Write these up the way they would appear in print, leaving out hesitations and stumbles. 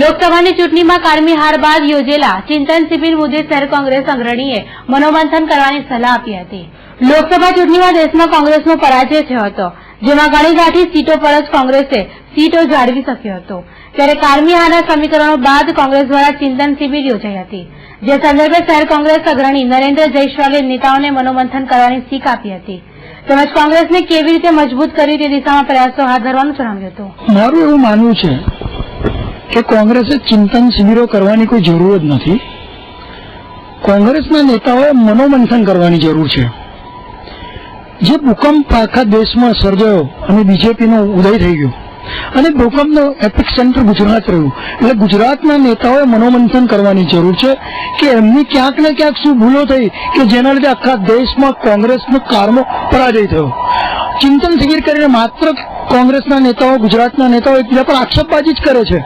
લોકસભાની ચૂંટણીમાં કારમી હાર બાદ યોજેલા ચિંતન શિબિર મુદ્દે શહેર કોંગ્રેસ અગ્રણીએ મનોમંથન કરવાની સલાહ આપી હતી। લોકસભા ચૂંટણીમાં દેશમાં કોંગ્રેસનો પરાજય થયો હતો, જેમાં ઘણી ગાંઠી સીટો પર જ કોંગ્રેસે સીટો જાળવી શક્યો હતો। ત્યારે કારમી હારના સમીકરણો બાદ કોંગ્રેસ દ્વારા ચિંતન શિબિર યોજાઈ હતી, જે સંદર્ભે શહેર કોંગ્રેસ અગ્રણી નરેન્દ્ર જયસ્વાલે નેતાઓને મનોમંથન કરવાની શીખ આપી હતી, તેમજ કોંગ્રેસને કેવી રીતે મજબૂત કરવી તે દિશામાં પ્રયાસો હાથ ધરવાનું જણાવ્યું હતું। મારું એવું માનવું છે કે કોંગ્રેસે ચિંતન શિબિરો કરવાની કોઈ જરૂર જ નથી। કોંગ્રેસના નેતાઓએ મનોમંથન કરવાની જરૂર છે। જે ભૂકંપ આખા દેશમાં સર્જાયો અને બીજેપીનો ઉદય થઈ ગયો અને ભૂકંપનો એપિક સેન્ટર ગુજરાત રહ્યું, એટલે ગુજરાતના નેતાઓએ મનોમંથન કરવાની જરૂર છે કે એમની ક્યાંક ને ક્યાંક શું ભૂલો થઈ કે જેના લીધે આખા દેશમાં કોંગ્રેસનો કારમો પરાજય થયો। ચિંતન શિબિર કરીને માત્ર કોંગ્રેસના નેતાઓ, ગુજરાતના નેતાઓ એકબીજા પર આક્ષેપબાજી જ કરે છે,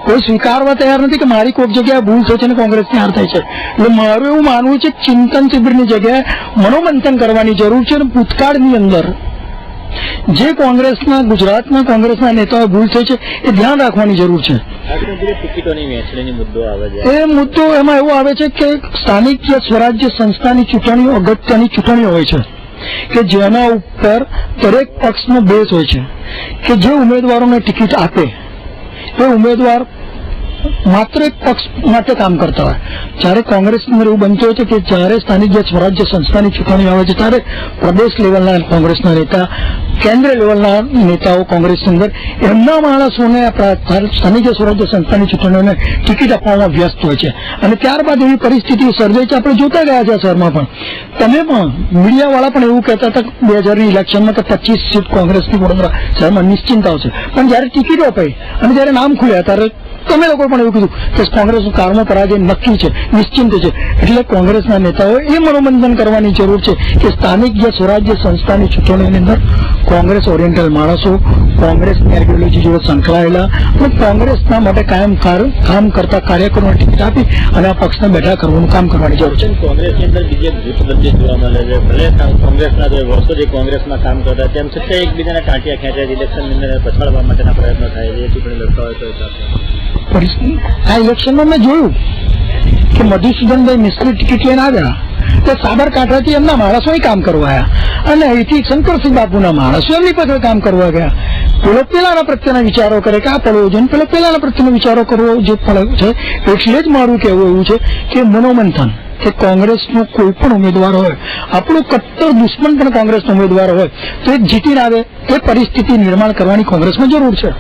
કોઈ સ્વીકારવા તૈયાર નથી કે મારી કોઈક જગ્યાએ ભૂલ થઈ છે અને કોંગ્રેસની હાર થઈ છે। એટલે મારું એવું માનવું છે કે ચિંતન શિબિરની જગ્યાએ મનોમંથન કરવાની જરૂર છે અને ભૂતકાળની અંદર જે કોંગ્રેસના, ગુજરાતના કોંગ્રેસના નેતાઓ ભૂલ થઈ છે એ ધ્યાન રાખવાની જરૂર છે। એ મુદ્દો એમાં એવો આવે છે કે સ્થાનિક સ્વરાજ્ય સંસ્થાની ચૂંટણીઓ અગત્યની ચૂંટણીઓ હોય છે કે જેના ઉપર દરેક પક્ષનો બેઝ હોય છે કે જે ઉમેદવારોને ટિકિટ આપે એ ઉમેદવાર માત્ર એક પક્ષ માટે કામ કરતા હોય। જ્યારે કોંગ્રેસની અંદર એવું બનતું હોય છે કે જ્યારે સ્થાનિક જે સ્વરાજ્ય સંસ્થાની ચૂંટણી આવે છે ત્યારે પ્રદેશ લેવલના કોંગ્રેસના નેતા, કેન્દ્ર લેવલના નેતાઓ કોંગ્રેસની અંદર એમના માણસોને સ્થાનિક સ્વરાજ્ય સંસ્થાની ચૂંટણીઓને ટિકિટ આપવામાં વ્યસ્ત હોય છે અને ત્યારબાદ એવી પરિસ્થિતિ સર્જાઈ છે। આપણે જોતા ગયા છે શહેરમાં પણ, તમે પણ મીડિયાવાળા પણ એવું કહેતા હતા 2000ની ઇલેક્શનમાં કે 25 સીટ કોંગ્રેસની વડોદરા શહેરમાં નિશ્ચિંત આવશે, પણ જયારે ટિકિટો અપાઈ અને જયારે નામ ખુલ્યા ત્યારે તમે લોકો પણ એવું કીધું કે કોંગ્રેસનું કારમો પરાજય નક્કી છે, નિશ્ચિંત છે। એટલે કોંગ્રેસના નેતાઓએ એ મનોમંથન કરવાની જરૂર છે કે સ્થાનિક જે સ્વરાજ્ય સંસ્થાની ચૂંટણીઓની અંદર કોંગ્રેસ ઓરિએન્ટલ માણસો, કોંગ્રેસની આઈડિયોલોજી જોડે સંકળાયેલા અને કોંગ્રેસના માટે કાયમ કામ કરતા કાર્યકરોને ટિકિટ આપી અને આ પક્ષને બેઠા કરવાનું કામ કરવાની જરૂર છે। કોંગ્રેસની અંદર બીજે જૂથબંધી જોવા મળે છે, ભલે કોંગ્રેસના વર્ષોથી કોંગ્રેસમાં કામ કરતા તેમ છતાં એકબીજાના ટાંટિયા ખેંચાય, ઇલેક્શનની અંદર પછાડવા માટેના પ્રયત્નો થાય છે, ચૂંટણી લડતા હોય તો આ ઇલેક્શનમાં મેં જોયું કે મધુસૂદનભાઈ મિસ્ત્રી ટિકિટ લઈને આવ્યા તો સાબરકાંઠાથી એમના માણસો કામ કરવા આવ્યા અને અહીંથી શંકરસિંહ બાપુના માણસો એમની પાસે કામ કરવા ગયા। પેલો પેલાના પ્રત્યેના વિચારો કરે કે આ પડવો છે, પેલો પેલાના પ્રત્યેના વિચારો કરવો જે પડે છે। એટલે જ મારું કહેવું એવું છે કે મનોમંથન કે કોંગ્રેસનો કોઈ પણ ઉમેદવાર હોય, આપણો કટ્ટર દુશ્મન પણ કોંગ્રેસનો ઉમેદવાર હોય તો એ જીતીને આવે એ પરિસ્થિતિ નિર્માણ કરવાની કોંગ્રેસમાં જરૂર છે।